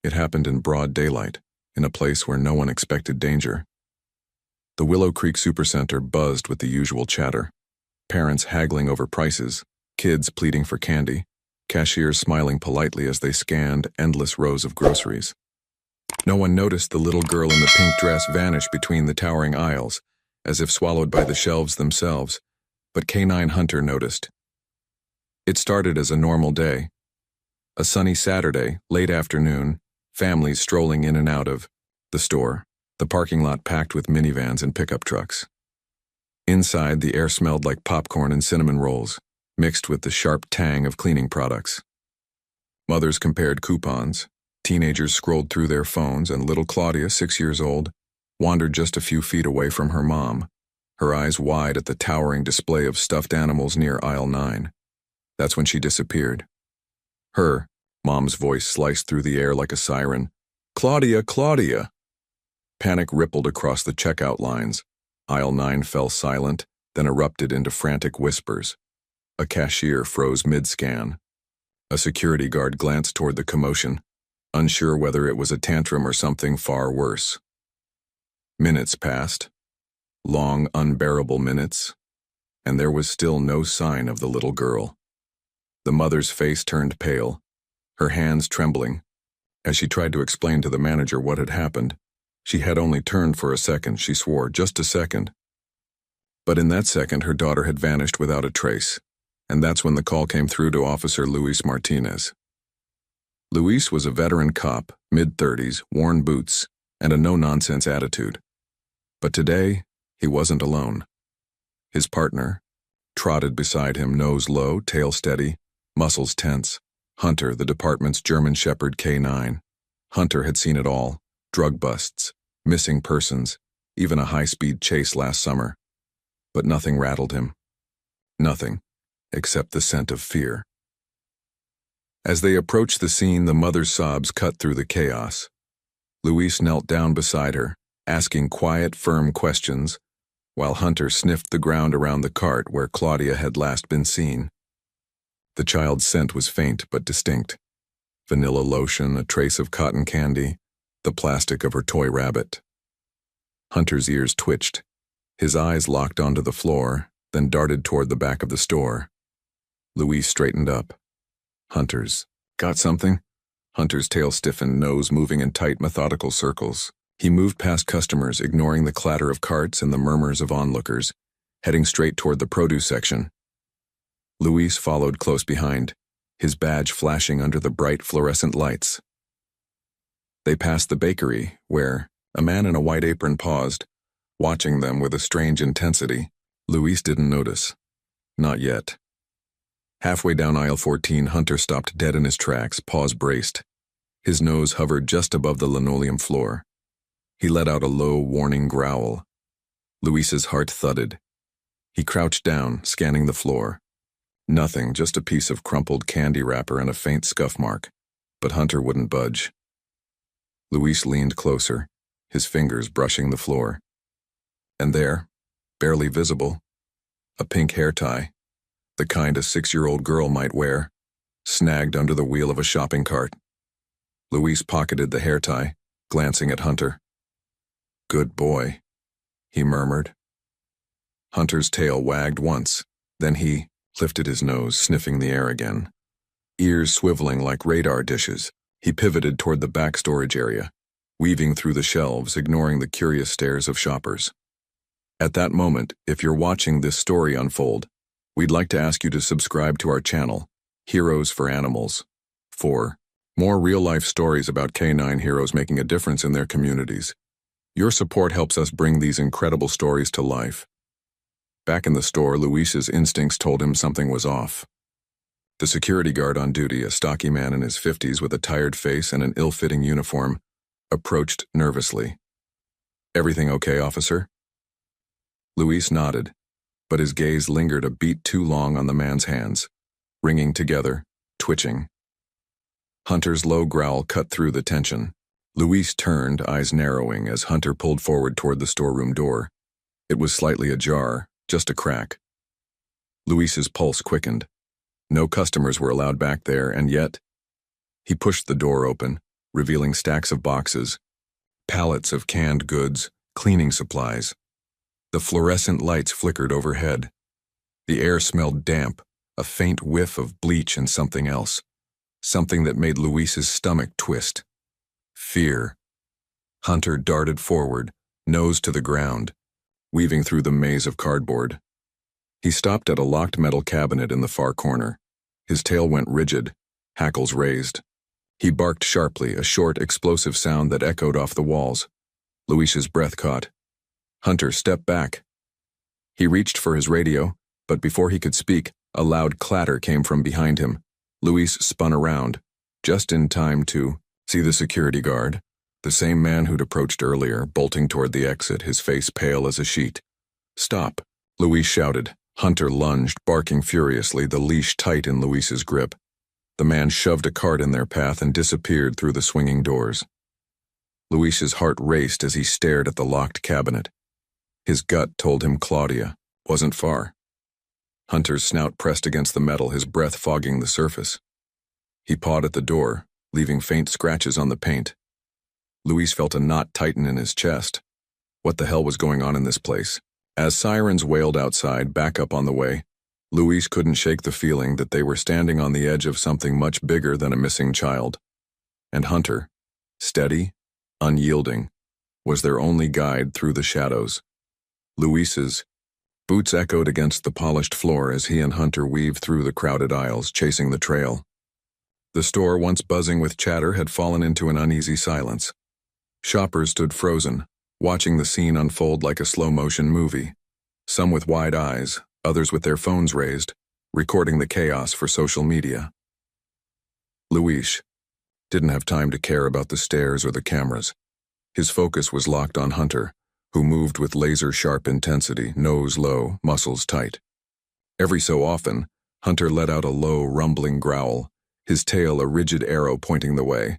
It happened in broad daylight, in a place where no one expected danger. The Willow Creek Supercenter buzzed with the usual chatter. Parents haggling over prices, kids pleading for candy, cashiers smiling politely as they scanned endless rows of groceries. No one noticed the little girl in the pink dress vanish between the towering aisles, as if swallowed by the shelves themselves, but K9 Hunter noticed. It started as a normal day. A sunny Saturday, late afternoon, families strolling in and out of the store, the parking lot packed with minivans and pickup trucks. Inside, the air smelled like popcorn and cinnamon rolls, mixed with the sharp tang of cleaning products. Mothers compared coupons, teenagers scrolled through their phones, and little Claudia, 6 years old, wandered just a few feet away from her mom, her eyes wide at the towering display of stuffed animals near aisle 9. That's when she disappeared. Mom's voice sliced through the air like a siren. "Claudia, Claudia!" Panic rippled across the checkout lines. Aisle 9 fell silent, then erupted into frantic whispers. A cashier froze mid-scan. A security guard glanced toward the commotion, unsure whether it was a tantrum or something far worse. Minutes passed. Long, unbearable minutes. And there was still no sign of the little girl. The mother's face turned pale, her hands trembling. As she tried to explain to the manager what had happened, she had only turned for a second, she swore, just a second. But in that second, her daughter had vanished without a trace, and that's when the call came through to Officer Luis Martinez. Luis was a veteran cop, mid-30s, worn boots, and a no-nonsense attitude. But today, he wasn't alone. His partner trotted beside him, nose low, tail steady, muscles tense. Hunter, the department's German Shepherd K9. Hunter had seen it all: drug busts, missing persons, even a high-speed chase last summer. But nothing rattled him. Nothing, except the scent of fear. As they approached the scene, the mother's sobs cut through the chaos. Luis knelt down beside her, asking quiet, firm questions, while Hunter sniffed the ground around the cart where Claudia had last been seen. The child's scent was faint but distinct. Vanilla lotion, a trace of cotton candy, the plastic of her toy rabbit. Hunter's ears twitched. His eyes locked onto the floor, then darted toward the back of the store. Luis straightened up. Hunter's. Got something? Hunter's tail stiffened, nose moving in tight, methodical circles. He moved past customers, ignoring the clatter of carts and the murmurs of onlookers, heading straight toward the produce section. Luis followed close behind, his badge flashing under the bright fluorescent lights. They passed the bakery, where a man in a white apron paused, watching them with a strange intensity. Luis didn't notice. Not yet. Halfway down aisle 14, Hunter stopped dead in his tracks, paws braced. His nose hovered just above the linoleum floor. He let out a low, warning growl. Luis's heart thudded. He crouched down, scanning the floor. Nothing, just a piece of crumpled candy wrapper and a faint scuff mark. But Hunter wouldn't budge. Luis leaned closer, his fingers brushing the floor. And there, barely visible, a pink hair tie, the kind a 6-year-old girl might wear, snagged under the wheel of a shopping cart. Luis pocketed the hair tie, glancing at Hunter. "Good boy," he murmured. Hunter's tail wagged once, then he lifted his nose, sniffing the air again. Ears swiveling like radar dishes, he pivoted toward the back storage area, weaving through the shelves, ignoring the curious stares of shoppers. At that moment, if you're watching this story unfold, we'd like to ask you to subscribe to our channel, Heroes for Animals, for more real-life stories about K9 heroes making a difference in their communities. Your support helps us bring these incredible stories to life. Back in the store, Luis's instincts told him something was off. The security guard on duty, a stocky man in his 50s with a tired face and an ill-fitting uniform, approached nervously. "Everything okay, officer?" Luis nodded, but his gaze lingered a beat too long on the man's hands, wringing together, twitching. Hunter's low growl cut through the tension. Luis turned, eyes narrowing, as Hunter pulled forward toward the storeroom door. It was slightly ajar, just a crack. Luis's pulse quickened. No customers were allowed back there, and yet he pushed the door open, revealing stacks of boxes, pallets of canned goods, cleaning supplies. The fluorescent lights flickered overhead. The air smelled damp, a faint whiff of bleach and something else, something that made Luis's stomach twist. Fear. Hunter darted forward, nose to the ground, weaving through the maze of cardboard. He stopped at a locked metal cabinet in the far corner. His tail went rigid, hackles raised. He barked sharply, a short, explosive sound that echoed off the walls. Luis's breath caught. Hunter stepped back. He reached for his radio, but before he could speak, a loud clatter came from behind him. Luis spun around, just in time to see the security guard, the same man who'd approached earlier, bolting toward the exit, his face pale as a sheet. "Stop," Luis shouted. Hunter lunged, barking furiously, the leash tight in Luis's grip. The man shoved a cart in their path and disappeared through the swinging doors. Luis's heart raced as he stared at the locked cabinet. His gut told him Claudia wasn't far. Hunter's snout pressed against the metal, his breath fogging the surface. He pawed at the door, leaving faint scratches on the paint. Luis felt a knot tighten in his chest. What the hell was going on in this place? As sirens wailed outside, backup on the way, Luis couldn't shake the feeling that they were standing on the edge of something much bigger than a missing child. And Hunter, steady, unyielding, was their only guide through the shadows. Luis's boots echoed against the polished floor as he and Hunter weaved through the crowded aisles, chasing the trail. The store, once buzzing with chatter, had fallen into an uneasy silence. Shoppers stood frozen, watching the scene unfold like a slow-motion movie, some with wide eyes, others with their phones raised, recording the chaos for social media. Luis didn't have time to care about the stairs or the cameras. His focus was locked on Hunter, who moved with laser-sharp intensity, nose low, muscles tight. Every so often, Hunter let out a low, rumbling growl, his tail a rigid arrow pointing the way.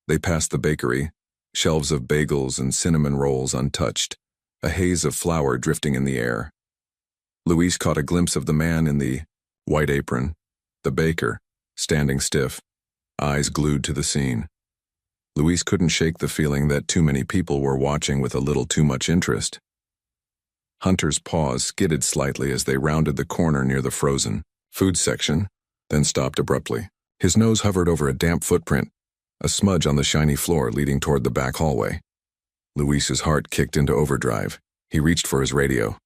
They passed the bakery, shelves of bagels and cinnamon rolls untouched, a haze of flour drifting in the air. Luis caught a glimpse of the man in the white apron, the baker, standing stiff, eyes glued to the scene. Luis couldn't shake the feeling that too many people were watching with a little too much interest. Hunter's paws skidded slightly as they rounded the corner near the frozen food section, then stopped abruptly. His nose hovered over a damp footprint, a smudge on the shiny floor leading toward the back hallway. Luis's heart kicked into overdrive. He reached for his radio.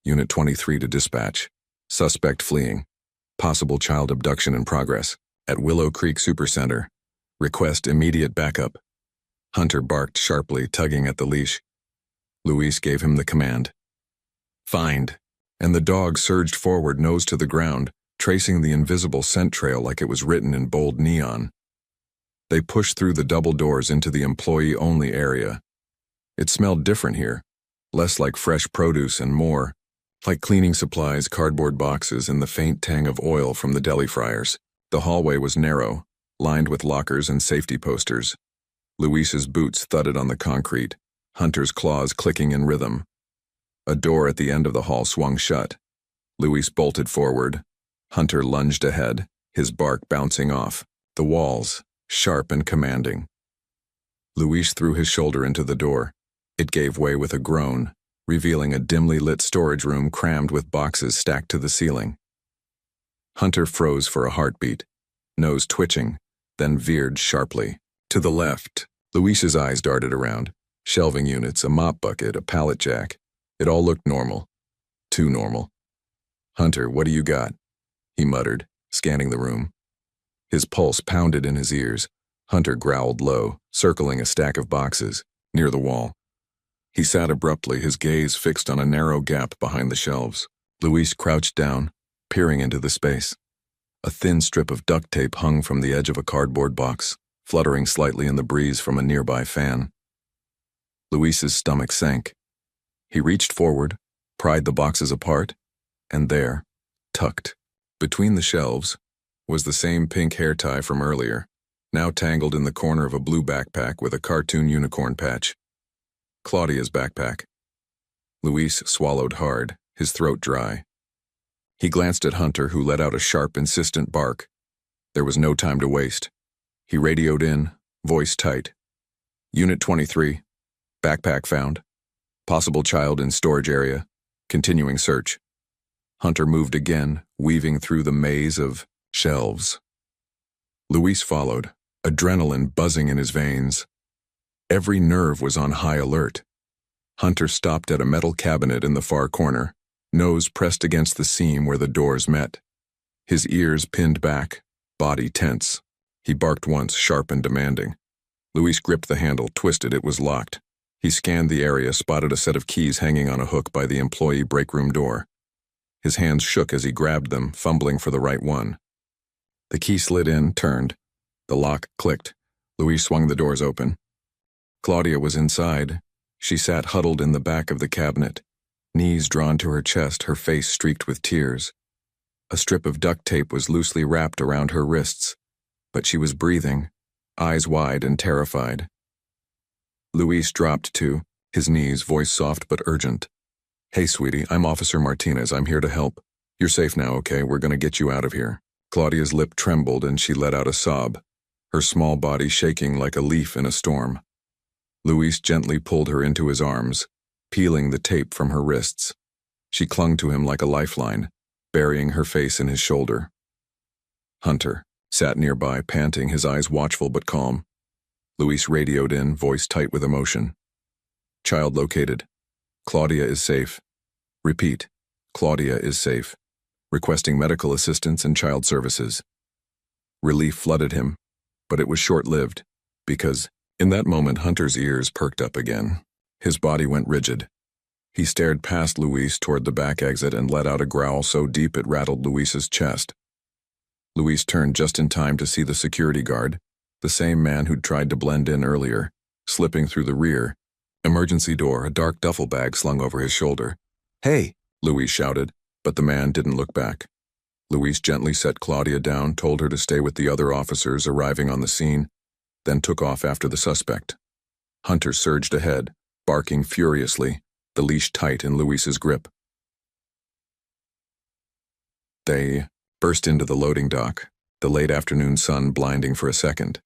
Unit 23 to dispatch. Suspect fleeing. Possible child abduction in progress. At Willow Creek Supercenter. Request immediate backup. Hunter barked sharply, tugging at the leash. Luis gave him the command. Find. And the dog surged forward, nose to the ground, tracing the invisible scent trail like it was written in bold neon. They pushed through the double doors into the employee-only area. It smelled different here, less like fresh produce and more like cleaning supplies, cardboard boxes, and the faint tang of oil from the deli fryers. The hallway was narrow, lined with lockers and safety posters. Luis's boots thudded on the concrete, Hunter's claws clicking in rhythm. A door at the end of the hall swung shut. Luis bolted forward. Hunter lunged ahead, his bark bouncing off the walls, sharp and commanding. Luis threw his shoulder into the door. It gave way with a groan, revealing a dimly lit storage room crammed with boxes stacked to the ceiling. Hunter froze for a heartbeat, nose twitching, then veered sharply. To the left, Luis's eyes darted around. Shelving units, a mop bucket, a pallet jack. It all looked normal. Too normal. "Hunter, what do you got?" he muttered, scanning the room. His pulse pounded in his ears. Hunter growled low, circling a stack of boxes, near the wall. He sat abruptly, his gaze fixed on a narrow gap behind the shelves. Luis crouched down, peering into the space. A thin strip of duct tape hung from the edge of a cardboard box, fluttering slightly in the breeze from a nearby fan. Luis's stomach sank. He reached forward, pried the boxes apart, and there, tucked between the shelves, was the same pink hair tie from earlier, now tangled in the corner of a blue backpack with a cartoon unicorn patch. Claudia's backpack. Luis swallowed hard, his throat dry. He glanced at Hunter, who let out a sharp, insistent bark. There was no time to waste. He radioed in, voice tight. Unit 23. Backpack found. Possible child in storage area. Continuing search. Hunter moved again, weaving through the maze of shelves. Luis followed, adrenaline buzzing in his veins. Every nerve was on high alert. Hunter stopped at a metal cabinet in the far corner, nose pressed against the seam where the doors met. His ears pinned back, body tense. He barked once, sharp and demanding. Luis gripped the handle, twisted. It was locked. He scanned the area, spotted a set of keys hanging on a hook by the employee break room door. His hands shook as he grabbed them, fumbling for the right one. The key slid in, turned. The lock clicked. Luis swung the doors open. Claudia was inside. She sat huddled in the back of the cabinet, knees drawn to her chest, her face streaked with tears. A strip of duct tape was loosely wrapped around her wrists, but she was breathing, eyes wide and terrified. Luis dropped to his knees, voice soft but urgent. "Hey, sweetie, I'm Officer Martinez. I'm here to help. You're safe now, okay? We're gonna get you out of here." Claudia's lip trembled and she let out a sob, her small body shaking like a leaf in a storm. Luis gently pulled her into his arms, peeling the tape from her wrists. She clung to him like a lifeline, burying her face in his shoulder. Hunter sat nearby, panting, his eyes watchful but calm. Luis radioed in, voice tight with emotion. "Child located. Claudia is safe. Repeat, Claudia is safe. Requesting medical assistance and child services." Relief flooded him, but it was short-lived, because in that moment Hunter's ears perked up again. His body went rigid. He stared past Luis toward the back exit and let out a growl so deep it rattled Luis's chest. Luis turned just in time to see the security guard, the same man who'd tried to blend in earlier, slipping through the rear. Emergency door, a dark duffel bag slung over his shoulder. "Hey!" Luis shouted, but the man didn't look back. Luis gently set Claudia down, told her to stay with the other officers arriving on the scene, then took off after the suspect. Hunter surged ahead, barking furiously, the leash tight in Luis's grip. They burst into the loading dock, the late afternoon sun blinding for a second.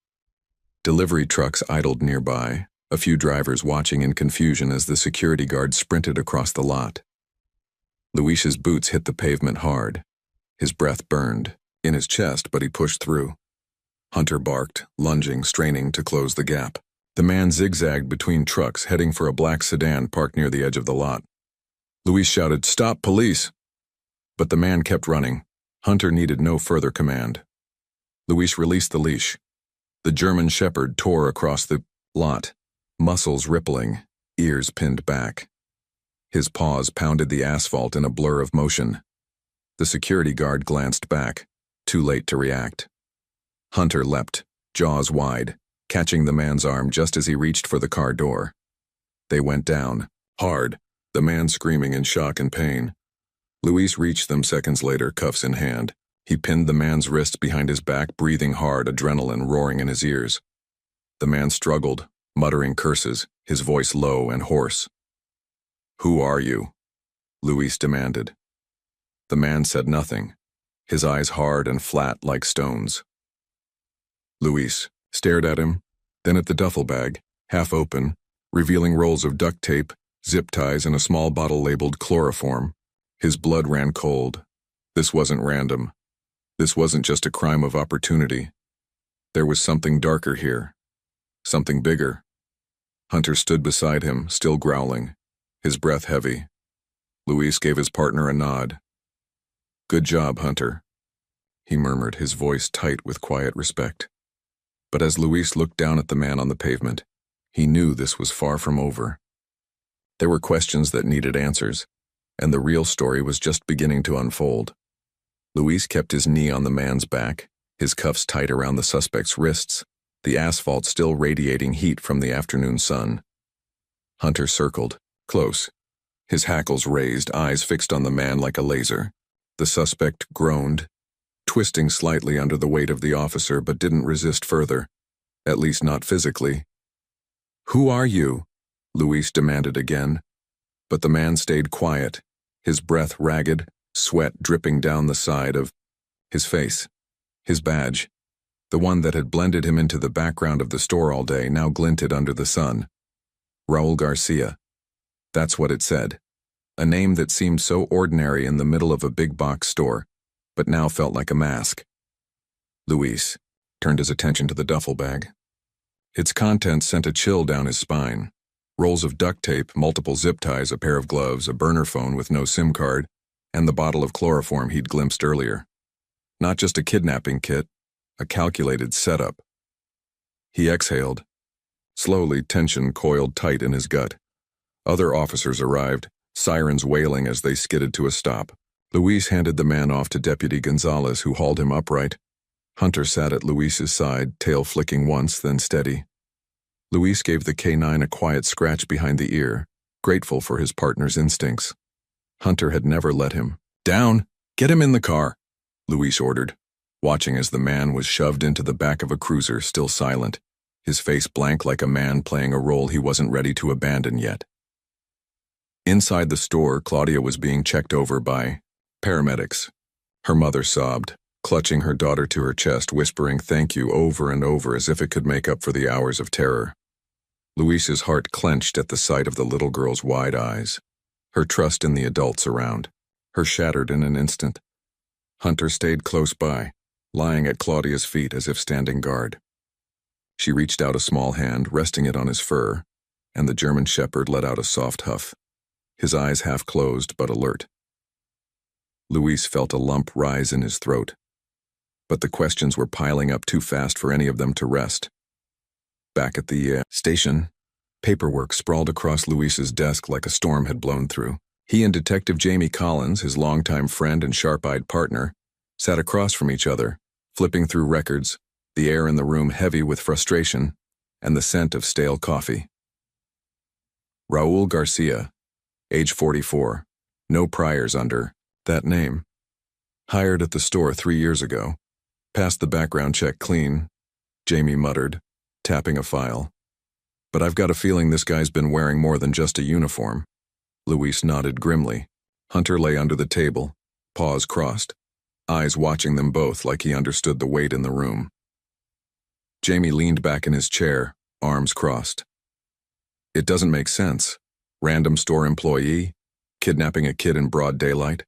Delivery trucks idled nearby, a few drivers watching in confusion as the security guard sprinted across the lot. Luis's boots hit the pavement hard. His breath burned in his chest, but he pushed through. Hunter barked, lunging, straining to close the gap. The man zigzagged between trucks, heading for a black sedan parked near the edge of the lot. Luis shouted, "Stop, police!" But the man kept running. Hunter needed no further command. Luis released the leash. The German shepherd tore across the lot, muscles rippling, ears pinned back. His paws pounded the asphalt in a blur of motion. The security guard glanced back, too late to react. Hunter leapt, jaws wide, catching the man's arm just as he reached for the car door. They went down, hard, the man screaming in shock and pain. Luis reached them seconds later, cuffs in hand. He pinned the man's wrists behind his back, breathing hard, adrenaline roaring in his ears. The man struggled, muttering curses, his voice low and hoarse. "Who are you?" Luis demanded. The man said nothing, his eyes hard and flat like stones. Luis stared at him, then at the duffel bag, half open, revealing rolls of duct tape, zip ties, and a small bottle labeled chloroform. His blood ran cold. This wasn't random. This wasn't just a crime of opportunity. There was something darker here. Something bigger. Hunter stood beside him, still growling, his breath heavy. Luis gave his partner a nod. "Good job, Hunter," he murmured, his voice tight with quiet respect. But as Luis looked down at the man on the pavement, he knew this was far from over. There were questions that needed answers, and the real story was just beginning to unfold. Luis kept his knee on the man's back, his cuffs tight around the suspect's wrists, the asphalt still radiating heat from the afternoon sun. Hunter circled, close, his hackles raised, eyes fixed on the man like a laser. The suspect groaned, twisting slightly under the weight of the officer, but didn't resist further, at least not physically. "Who are you?" Luis demanded again, but the man stayed quiet, his breath ragged, sweat dripping down the side of his face. His badge, The one that had blended him into the background of the store all day now glinted under the sun. Raul Garcia. That's what it said. A name that seemed so ordinary in the middle of a big box store, but now felt like a mask. Luis turned his attention to the duffel bag. Its contents sent a chill down his spine. Rolls of duct tape, multiple zip ties, a pair of gloves, a burner phone with no SIM card, and the bottle of chloroform he'd glimpsed earlier. Not just a kidnapping kit, a calculated setup. He exhaled. Slowly, tension coiled tight in his gut. Other officers arrived, sirens wailing as they skidded to a stop. Luis handed the man off to Deputy Gonzalez, who hauled him upright. Hunter sat at Luis's side, tail flicking once, then steady. Luis gave the K9 a quiet scratch behind the ear, grateful for his partner's instincts. Hunter had never let him. "Down! Get him in the car!" Luis ordered, watching as the man was shoved into the back of a cruiser, still silent, his face blank like a man playing a role he wasn't ready to abandon yet. Inside the store, Claudia was being checked over by paramedics. Her mother sobbed, clutching her daughter to her chest, whispering thank you over and over as if it could make up for the hours of terror. Luis's heart clenched at the sight of the little girl's wide eyes, her trust in the adults around, her shattered in an instant. Hunter stayed close by, lying at Claudia's feet as if standing guard. She reached out a small hand, resting it on his fur, and the German shepherd let out a soft huff, his eyes half closed but alert. Luis felt a lump rise in his throat, but the questions were piling up too fast for any of them to rest. Back at the station, paperwork sprawled across Luis's desk like a storm had blown through. He and Detective Jamie Collins, his longtime friend and sharp-eyed partner, sat across from each other, flipping through records, the air in the room heavy with frustration and the scent of stale coffee. Raul Garcia, age 44, no priors under that name. Hired at the store 3 years ago. Passed the background check clean, Jamie muttered, tapping a file. But I've got a feeling this guy's been wearing more than just a uniform. Luis nodded grimly. Hunter lay under the table, paws crossed, eyes watching them both like he understood the weight in the room. Jamie leaned back in his chair, arms crossed. It doesn't make sense. Random store employee, kidnapping a kid in broad daylight.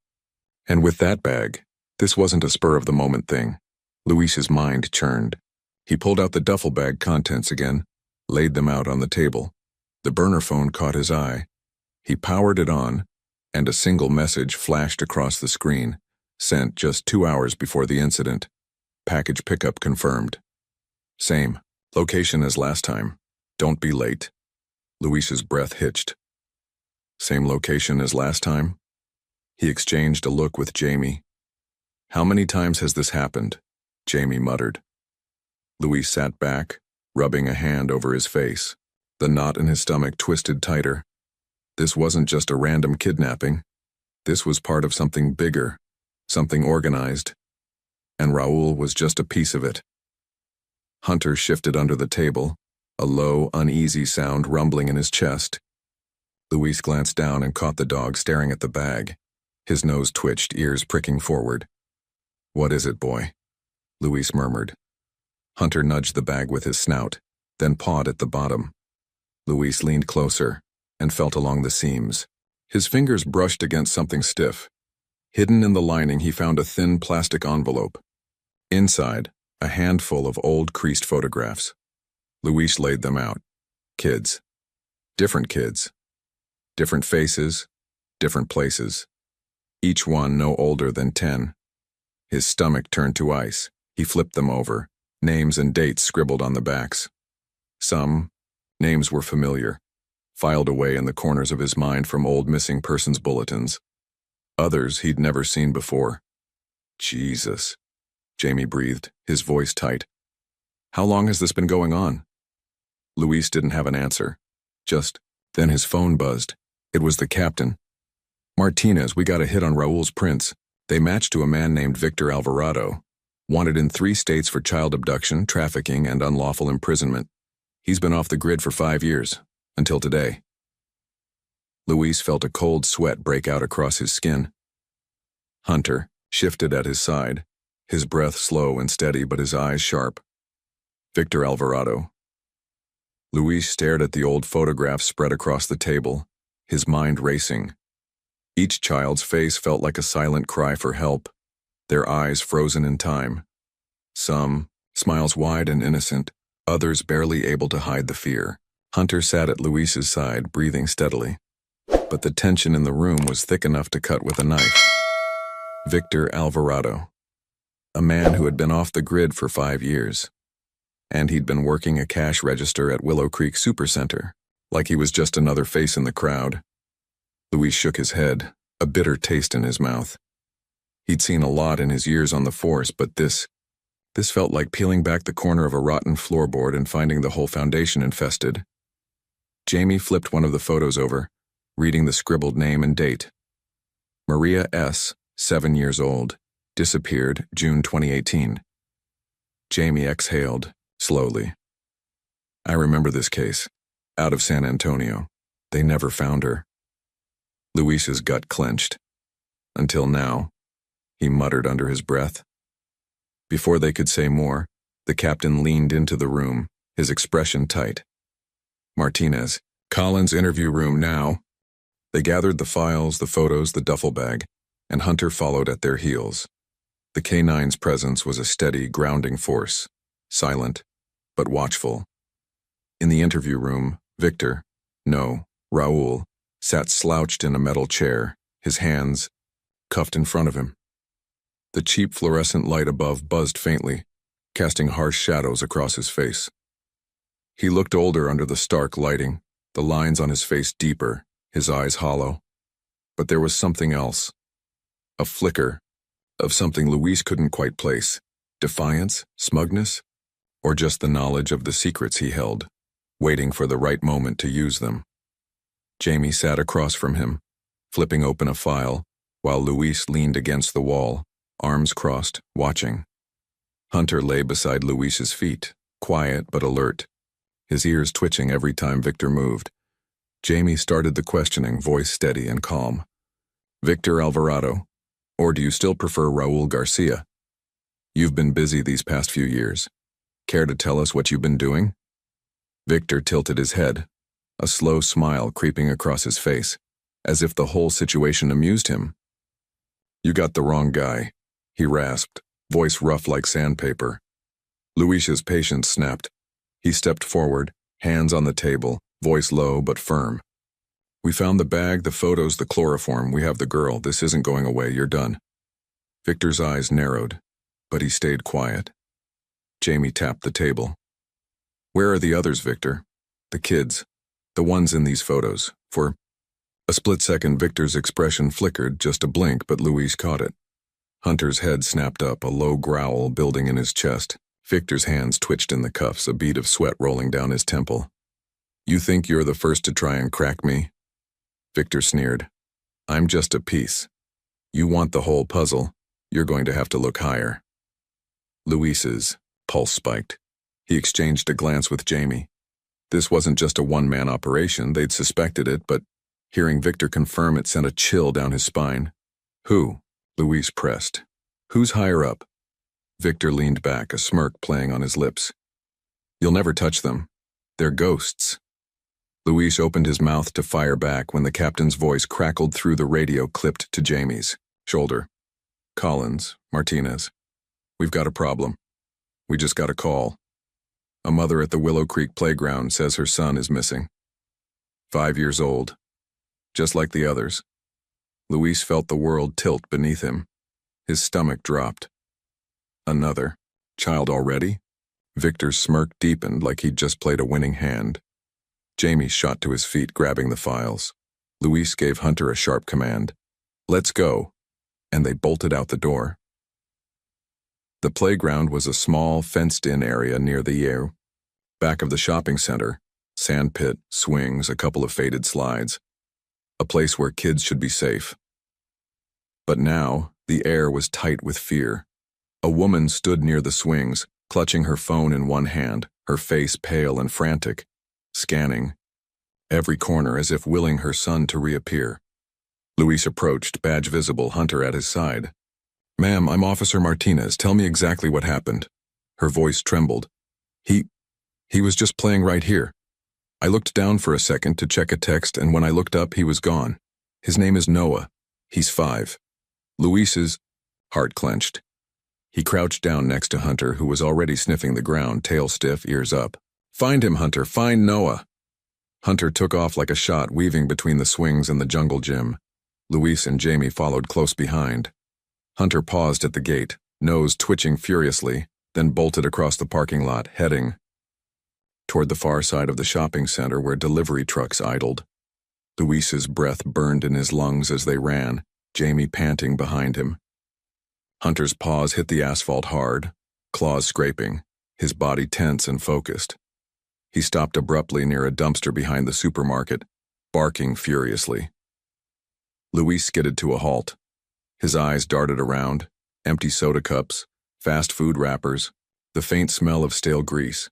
And with that bag, this wasn't a spur-of-the-moment thing. Luis's mind churned. He pulled out the duffel bag contents again, laid them out on the table. The burner phone caught his eye. He powered it on, and a single message flashed across the screen, sent just 2 hours before the incident. Package pickup confirmed. Same location as last time. Don't be late. Luis's breath hitched. Same location as last time? He exchanged a look with Jamie. How many times has this happened? Jamie muttered. Luis sat back, rubbing a hand over his face. The knot in his stomach twisted tighter. This wasn't just a random kidnapping. This was part of something bigger, something organized. And Raul was just a piece of it. Hunter shifted under the table, a low, uneasy sound rumbling in his chest. Luis glanced down and caught the dog staring at the bag. His nose twitched, ears pricking forward. "What is it, boy?" Luis murmured. Hunter nudged the bag with his snout, then pawed at the bottom. Luis leaned closer and felt along the seams. His fingers brushed against something stiff. Hidden in the lining, he found a thin plastic envelope. Inside, a handful of old, creased photographs. Luis laid them out. Kids. Different kids. Different faces, different places. Each one no older than 10. His stomach turned to ice. He flipped them over, names and dates scribbled on the backs. Some names were familiar, filed away in the corners of his mind from old missing persons bulletins. Others he'd never seen before. Jesus, Jamie breathed, his voice tight. How long has this been going on? Luis didn't have an answer. Then his phone buzzed. It was the captain. Martinez, we got a hit on Raul's prints. They matched to a man named Victor Alvarado. Wanted in 3 states for child abduction, trafficking, and unlawful imprisonment. He's been off the grid for 5 years, until today. Luis felt a cold sweat break out across his skin. Hunter shifted at his side, his breath slow and steady but his eyes sharp. Victor Alvarado. Luis stared at the old photographs spread across the table, his mind racing. Each child's face felt like a silent cry for help, their eyes frozen in time. Some, smiles wide and innocent, others barely able to hide the fear. Hunter sat at Luis's side, breathing steadily. But the tension in the room was thick enough to cut with a knife. Victor Alvarado. A man who had been off the grid for 5 years. And he'd been working a cash register at Willow Creek Supercenter, like he was just another face in the crowd. Luis shook his head, a bitter taste in his mouth. He'd seen a lot in his years on the force, but this felt like peeling back the corner of a rotten floorboard and finding the whole foundation infested. Jamie flipped one of the photos over, reading the scribbled name and date. Maria S., 7 years old, disappeared June 2018. Jamie exhaled, slowly. I remember this case. Out of San Antonio. They never found her. Luis's gut clenched. Until now, he muttered under his breath. Before they could say more, the captain leaned into the room, his expression tight. Martinez, Collins' interview room now. They gathered the files, the photos, the duffel bag, and Hunter followed at their heels. The K-9's presence was a steady, grounding force, silent, but watchful. In the interview room, Victor, no, Raul, sat slouched in a metal chair, his hands cuffed in front of him. The cheap fluorescent light above buzzed faintly, casting harsh shadows across his face. He looked older under the stark lighting, the lines on his face deeper, his eyes hollow. But there was something else. A flicker of something Luis couldn't quite place. Defiance, smugness, or just the knowledge of the secrets he held, waiting for the right moment to use them. Jamie sat across from him, flipping open a file, while Luis leaned against the wall, arms crossed, watching. Hunter lay beside Luis's feet, quiet but alert, his ears twitching every time Victor moved. Jamie started the questioning, voice steady and calm. Victor Alvarado, or do you still prefer Raul Garcia? You've been busy these past few years. Care to tell us what you've been doing? Victor tilted his head, a slow smile creeping across his face, as if the whole situation amused him. You got the wrong guy, he rasped, voice rough like sandpaper. Luis's patience snapped. He stepped forward, hands on the table, voice low but firm. We found the bag, the photos, the chloroform. We have the girl. This isn't going away. You're done. Victor's eyes narrowed, but he stayed quiet. Jamie tapped the table. Where are the others, Victor? The kids. The ones in these photos. For a split second, Victor's expression flickered, just a blink, but Luis caught it. Hunter's head snapped up, a low growl building in his chest. Victor's hands twitched in the cuffs, a bead of sweat rolling down his temple. You think you're the first to try and crack me? Victor sneered. I'm just a piece. You want the whole puzzle, you're going to have to look higher. Luis's pulse spiked. He exchanged a glance with Jamie. This wasn't just a one-man operation, they'd suspected it, but hearing Victor confirm it sent a chill down his spine. Who? Luis pressed. Who's higher up? Victor leaned back, a smirk playing on his lips. You'll never touch them. They're ghosts. Luis opened his mouth to fire back when the captain's voice crackled through the radio clipped to Jamie's shoulder. Collins, Martinez. We've got a problem. We just got a call. A mother at the Willow Creek playground says her son is missing. 5 years old. Just like the others. Luis felt the world tilt beneath him. His stomach dropped. Another child already? Victor's smirk deepened like he'd just played a winning hand. Jamie shot to his feet, grabbing the files. Luis gave Hunter a sharp command. Let's go. And they bolted out the door. The playground was a small, fenced-in area near the back of the shopping center. Sand pit, swings, a couple of faded slides. A place where kids should be safe. But now, the air was tight with fear. A woman stood near the swings, clutching her phone in one hand, her face pale and frantic, scanning every corner as if willing her son to reappear. Luis approached, badge visible, Hunter at his side. Ma'am, I'm Officer Martinez. Tell me exactly what happened. Her voice trembled. He, he was just playing right here. I looked down for a second to check a text, and when I looked up, he was gone. His name is Noah. He's 5. Luis's heart clenched. He crouched down next to Hunter, who was already sniffing the ground, tail stiff, ears up. Find him, Hunter. Find Noah. Hunter took off like a shot, weaving between the swings and the jungle gym. Luis and Jamie followed close behind. Hunter paused at the gate, nose twitching furiously, then bolted across the parking lot, heading toward the far side of the shopping center where delivery trucks idled. Luis's breath burned in his lungs as they ran, Jamie panting behind him. Hunter's paws hit the asphalt hard, claws scraping, his body tense and focused. He stopped abruptly near a dumpster behind the supermarket, barking furiously. Luis skidded to a halt. His eyes darted around, empty soda cups, fast food wrappers, the faint smell of stale grease.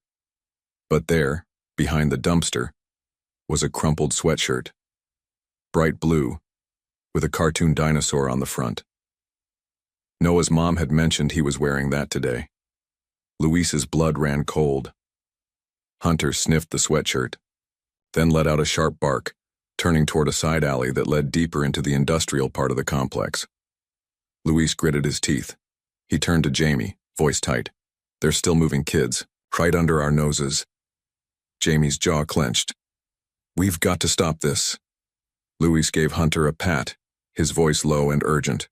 But there, behind the dumpster, was a crumpled sweatshirt. Bright blue, with a cartoon dinosaur on the front. Noah's mom had mentioned he was wearing that today. Luis's blood ran cold. Hunter sniffed the sweatshirt, then let out a sharp bark, turning toward a side alley that led deeper into the industrial part of the complex. Luis gritted his teeth. He turned to Jamie, voice tight. They're still moving kids, right under our noses. Jamie's jaw clenched. We've got to stop this. Luis gave Hunter a pat, his voice low and urgent.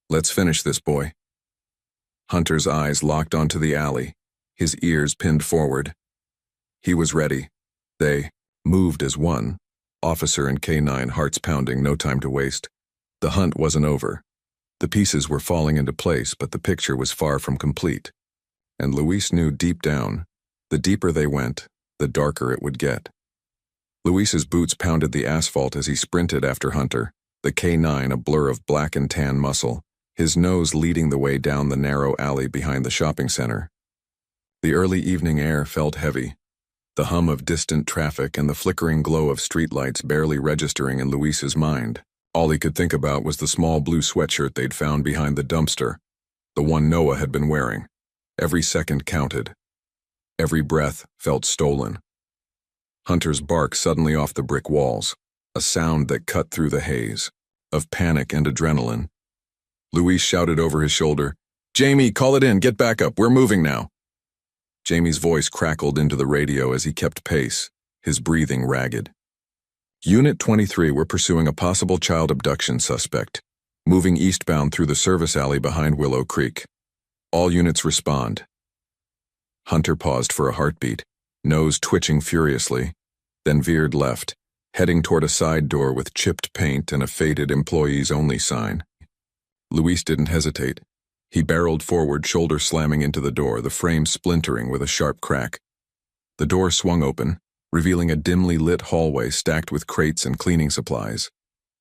Let's finish this, boy. Hunter's eyes locked onto the alley, his ears pinned forward. He was ready. They moved as one, officer and K9, hearts pounding, no time to waste. The hunt wasn't over. The pieces were falling into place, but the picture was far from complete. And Luis knew deep down, the deeper they went, the darker it would get. Luis's boots pounded the asphalt as he sprinted after Hunter, the K9 a blur of black and tan muscle, his nose leading the way down the narrow alley behind the shopping center. The early evening air felt heavy, the hum of distant traffic and the flickering glow of streetlights barely registering in Luis's mind. All he could think about was the small blue sweatshirt they'd found behind the dumpster, the one Noah had been wearing. Every second counted. Every breath felt stolen. Hunter's bark suddenly off the brick walls, a sound that cut through the haze, of panic and adrenaline. Luis shouted over his shoulder, "Jamie, call it in, get back up, we're moving now." Jamie's voice crackled into the radio as he kept pace, his breathing ragged. Unit 23 were pursuing a possible child abduction suspect, moving eastbound through the service alley behind Willow Creek. All units respond. Hunter paused for a heartbeat, nose twitching furiously, then veered left, heading toward a side door with chipped paint and a faded employees only sign. Luis didn't hesitate. He barreled forward, shoulder slamming into the door, the frame splintering with a sharp crack. The door swung open, revealing a dimly lit hallway stacked with crates and cleaning supplies.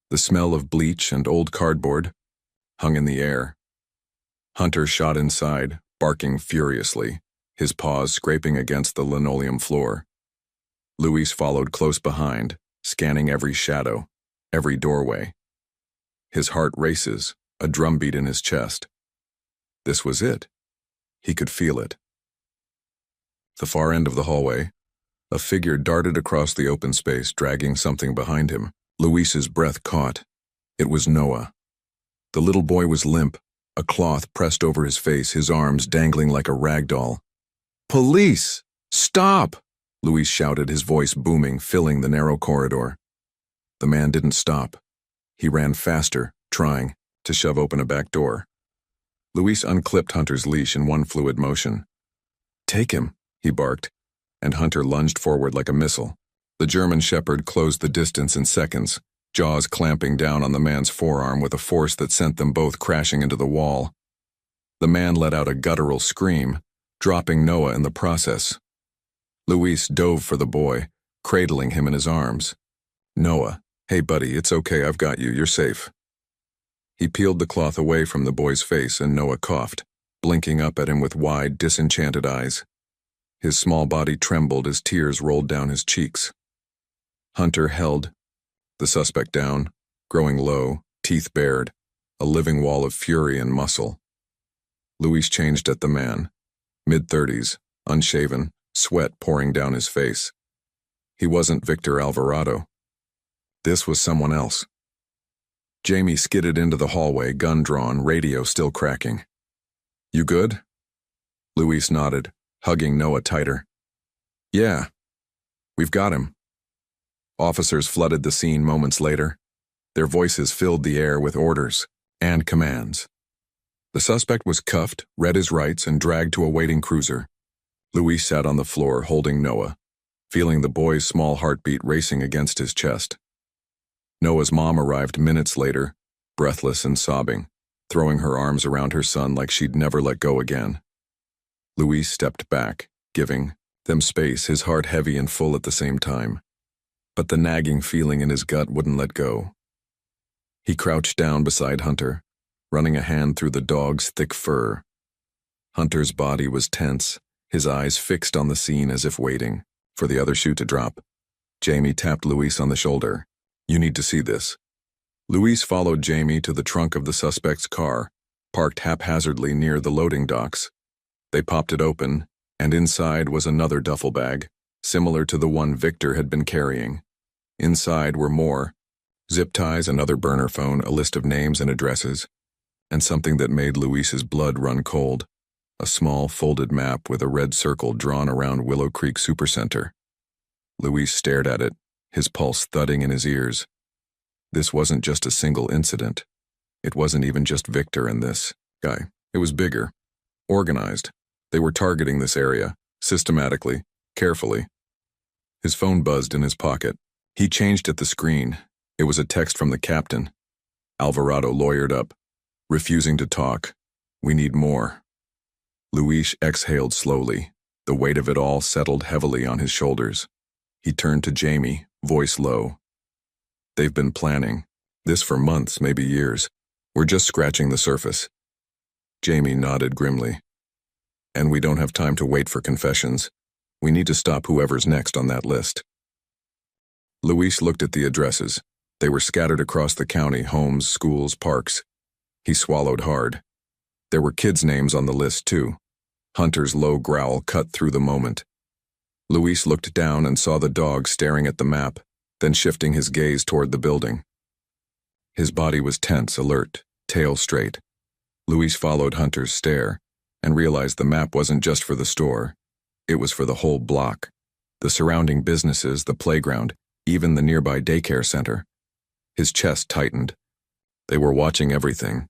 The smell of bleach and old cardboard hung in the air. Hunter shot inside, barking furiously, his paws scraping against the linoleum floor. Luis followed close behind, scanning every shadow, every doorway. His heart races, a drumbeat in his chest. This was it. He could feel it. The far end of the hallway, a figure darted across the open space, dragging something behind him. Luis's breath caught. It was Noah. The little boy was limp, a cloth pressed over his face, his arms dangling like a rag doll. "Police! Stop!" Luis shouted, his voice booming, filling the narrow corridor. The man didn't stop. He ran faster, trying to shove open a back door. Luis unclipped Hunter's leash in one fluid motion. "Take him," he barked, and Hunter lunged forward like a missile. The German shepherd closed the distance in seconds, jaws clamping down on the man's forearm with a force that sent them both crashing into the wall. The man let out a guttural scream, dropping Noah in the process. Luis dove for the boy, cradling him in his arms. "Noah, hey buddy, it's okay, I've got you, you're safe." He peeled the cloth away from the boy's face and Noah coughed, blinking up at him with wide, disenchanted eyes. His small body trembled as tears rolled down his cheeks. Hunter held the suspect down, growing low, teeth bared, a living wall of fury and muscle. Luis changed at the man, mid-30s, unshaven, sweat pouring down his face. He wasn't Victor Alvarado. This was someone else. Jamie skidded into the hallway, gun drawn, radio still cracking. "You good?" Luis nodded, hugging Noah tighter. "Yeah, we've got him." Officers flooded the scene moments later. Their voices filled the air with orders and commands. The suspect was cuffed, read his rights, and dragged to a waiting cruiser. Luis sat on the floor, holding Noah, feeling the boy's small heartbeat racing against his chest. Noah's mom arrived minutes later, breathless and sobbing, throwing her arms around her son like she'd never let go again. Luis stepped back, giving them space, his heart heavy and full at the same time. But the nagging feeling in his gut wouldn't let go. He crouched down beside Hunter, running a hand through the dog's thick fur. Hunter's body was tense, his eyes fixed on the scene as if waiting for the other shoe to drop. Jamie tapped Luis on the shoulder. "You need to see this." Luis followed Jamie to the trunk of the suspect's car, parked haphazardly near the loading docks. They popped it open, and inside was another duffel bag, similar to the one Victor had been carrying. Inside were more zip ties, another burner phone, a list of names and addresses, and something that made Luis's blood run cold, a small folded map with a red circle drawn around Willow Creek Supercenter. Luis stared at it, his pulse thudding in his ears. This wasn't just a single incident. It wasn't even just Victor and this guy. It was bigger, organized. They were targeting this area, systematically, carefully. His phone buzzed in his pocket. He changed at the screen. It was a text from the captain. Alvarado lawyered up, refusing to talk. "We need more." Luis exhaled slowly. The weight of it all settled heavily on his shoulders. He turned to Jamie, voice low. "They've been planning this for months, maybe years. We're just scratching the surface." Jamie nodded grimly. "And we don't have time to wait for confessions. We need to stop whoever's next on that list." Luis looked at the addresses. They were scattered across the county, homes, schools, parks. He swallowed hard. There were kids' names on the list, too. Hunter's low growl cut through the moment. Luis looked down and saw the dog staring at the map, then shifting his gaze toward the building. His body was tense, alert, tail straight. Luis followed Hunter's stare and realized the map wasn't just for the store. It was for the whole block. The surrounding businesses, the playground, even the nearby daycare center. His chest tightened. They were watching everything.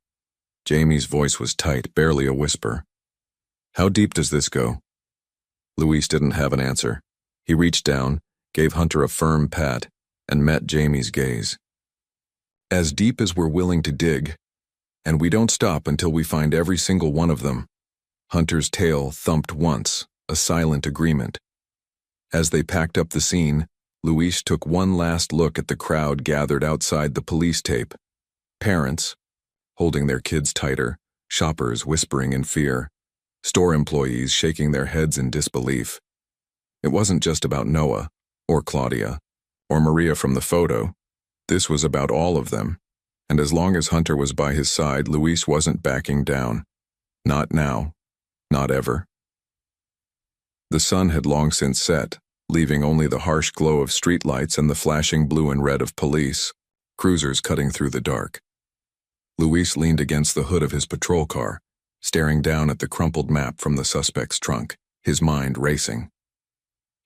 Jamie's voice was tight, barely a whisper. "How deep does this go?" Luis didn't have an answer. He reached down, gave Hunter a firm pat, and met Jamie's gaze. "As deep as we're willing to dig, and we don't stop until we find every single one of them." Hunter's tail thumped once, a silent agreement. As they packed up the scene, Luis took one last look at the crowd gathered outside the police tape. Parents, holding their kids tighter, shoppers whispering in fear, store employees shaking their heads in disbelief. It wasn't just about Noah, or Claudia, or Maria from the photo. This was about all of them, and as long as Hunter was by his side, Luis wasn't backing down. Not now. Not ever. The sun had long since set, leaving only the harsh glow of streetlights and the flashing blue and red of police, cruisers cutting through the dark. Luis leaned against the hood of his patrol car, staring down at the crumpled map from the suspect's trunk, his mind racing.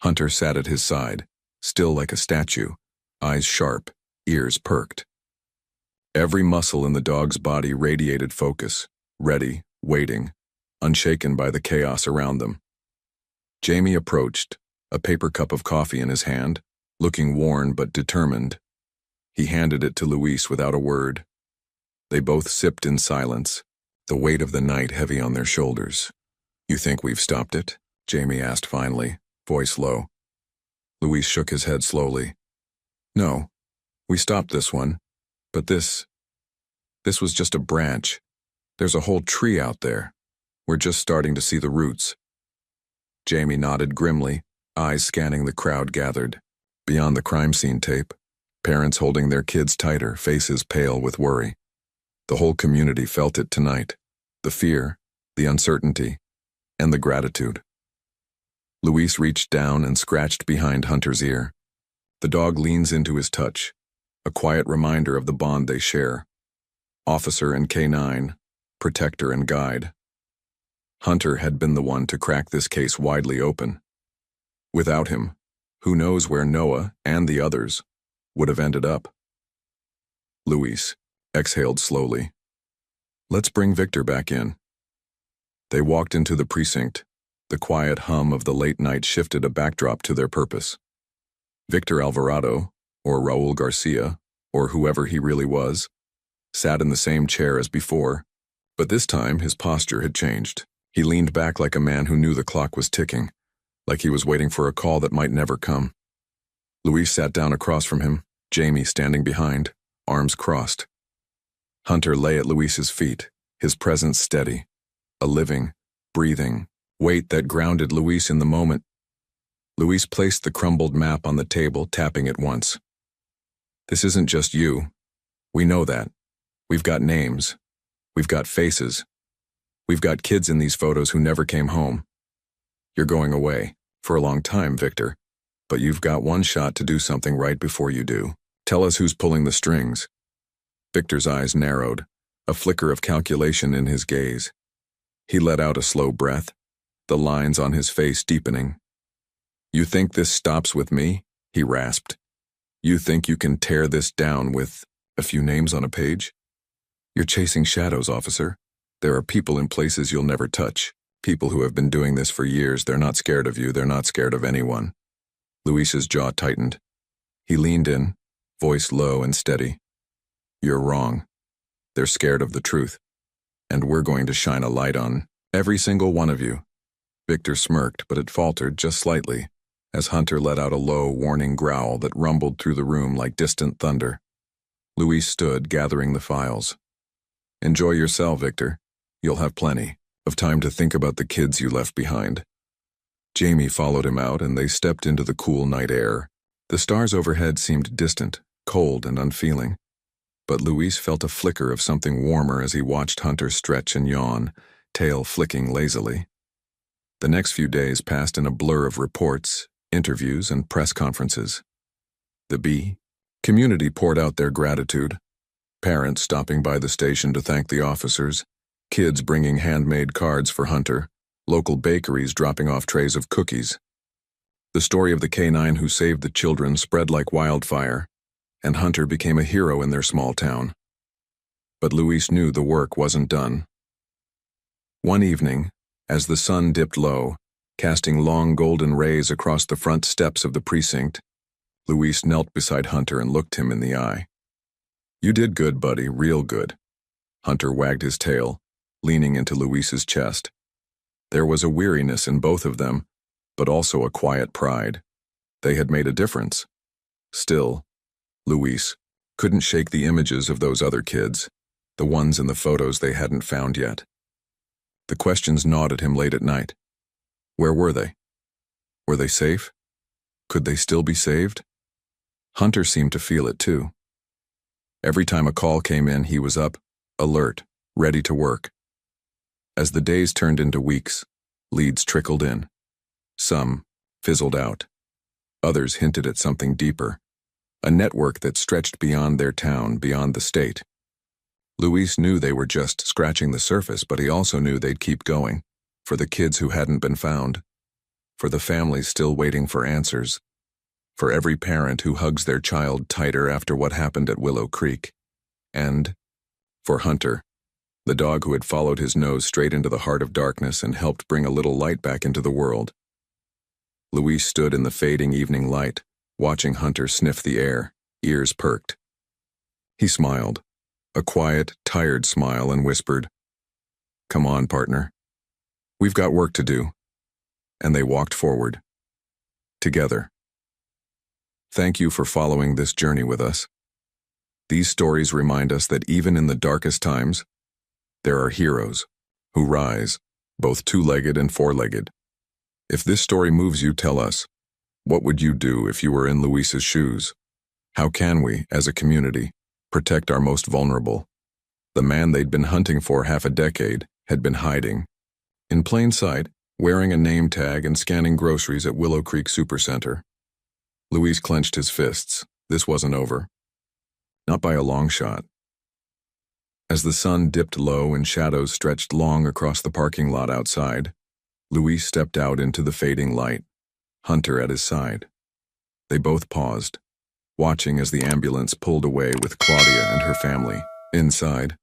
Hunter sat at his side, still like a statue, eyes sharp, ears perked. Every muscle in the dog's body radiated focus, ready, waiting, unshaken by the chaos around them. Jamie approached, a paper cup of coffee in his hand, looking worn but determined. He handed it to Luis without a word. They both sipped in silence, the weight of the night heavy on their shoulders. "You think we've stopped it?" Jamie asked finally, voice low. Luis shook his head slowly. "No, we stopped this one, but this was just a branch. There's a whole tree out there. We're just starting to see the roots." Jamie nodded grimly, eyes scanning the crowd gathered. Beyond the crime scene tape, parents holding their kids tighter, faces pale with worry. The whole community felt it tonight, the fear, the uncertainty, and the gratitude. Luis reached down and scratched behind Hunter's ear. The dog leans into his touch, a quiet reminder of the bond they share. Officer and K9, protector and guide. Hunter had been the one to crack this case widely open. Without him, who knows where Noah and the others would have ended up. Luis exhaled slowly. Let's bring Victor back in. They walked into the precinct. The quiet hum of the late night shifted a backdrop to their purpose. Victor Alvarado, or Raul Garcia, or whoever he really was, sat in the same chair as before, but this time his posture had changed. He leaned back like a man who knew the clock was ticking, like he was waiting for a call that might never come. Luis sat down across from him, Jamie standing behind, arms crossed. Hunter lay at Luis's feet, his presence steady, a living, breathing weight that grounded Luis in the moment. Luis placed the crumbled map on the table, tapping it once. This isn't just you. We know that. We've got names. We've got faces. We've got kids in these photos who never came home. You're going away, for a long time, Victor, but you've got one shot to do something right before you do. Tell us who's pulling the strings. Victor's eyes narrowed, a flicker of calculation in his gaze. He let out a slow breath, the lines on his face deepening. You think this stops with me? He rasped. You think you can tear this down with a few names on a page? You're chasing shadows, officer. There are people in places you'll never touch. People who have been doing this for years. They're not scared of you. They're not scared of anyone. Luis's jaw tightened. He leaned in, voice low and steady. You're wrong. They're scared of the truth. And we're going to shine a light on every single one of you. Victor smirked, but it faltered just slightly, as Hunter let out a low, warning growl that rumbled through the room like distant thunder. Luis stood, gathering the files. Enjoy your cell, Victor. You'll have plenty of time to think about the kids you left behind. Jamie followed him out, and they stepped into the cool night air. The stars overhead seemed distant, cold and unfeeling. But Luis felt a flicker of something warmer as he watched Hunter stretch and yawn, tail flicking lazily. The next few days passed in a blur of reports, interviews, and press conferences. The B community poured out their gratitude. Parents stopping by the station to thank the officers, kids bringing handmade cards for Hunter, local bakeries dropping off trays of cookies. The story of the K9 who saved the children spread like wildfire, and Hunter became a hero in their small town. But Luis knew the work wasn't done. One evening, as the sun dipped low, casting long golden rays across the front steps of the precinct, Luis knelt beside Hunter and looked him in the eye. You did good, buddy, real good. Hunter wagged his tail, leaning into Luis's chest. There was a weariness in both of them, but also a quiet pride. They had made a difference. Still, Luis couldn't shake the images of those other kids, the ones in the photos they hadn't found yet. The questions gnawed at him late at night. Where were they? Were they safe? Could they still be saved? Hunter seemed to feel it too. Every time a call came in, he was up, alert, ready to work. As the days turned into weeks, leads trickled in. Some fizzled out. Others hinted at something deeper, a network that stretched beyond their town, beyond the state. Luis knew they were just scratching the surface, but he also knew they'd keep going, for the kids who hadn't been found, for the families still waiting for answers, for every parent who hugs their child tighter after what happened at Willow Creek, and for Hunter, the dog who had followed his nose straight into the heart of darkness and helped bring a little light back into the world. Luis stood in the fading evening light, watching Hunter sniff the air, ears perked. He smiled, a quiet, tired smile, and whispered, "Come on, partner. We've got work to do." And they walked forward. Together. Thank you for following this journey with us. These stories remind us that even in the darkest times, there are heroes who rise, both two-legged and four-legged. If this story moves you, tell us. What would you do if you were in Luis's shoes? How can we, as a community, protect our most vulnerable? The man they'd been hunting for half a decade had been hiding, in plain sight, wearing a name tag and scanning groceries at Willow Creek Supercenter. Luis clenched his fists. This wasn't over. Not by a long shot. As the sun dipped low and shadows stretched long across the parking lot outside, Luis stepped out into the fading light, Hunter at his side. They both paused, watching as the ambulance pulled away with Claudia and her family. Inside,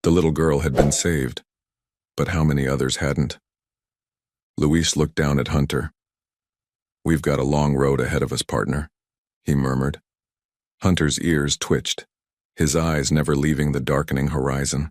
the little girl had been saved, but how many others hadn't? Luis looked down at Hunter. "We've got a long road ahead of us, partner," he murmured. Hunter's ears twitched, his eyes never leaving the darkening horizon.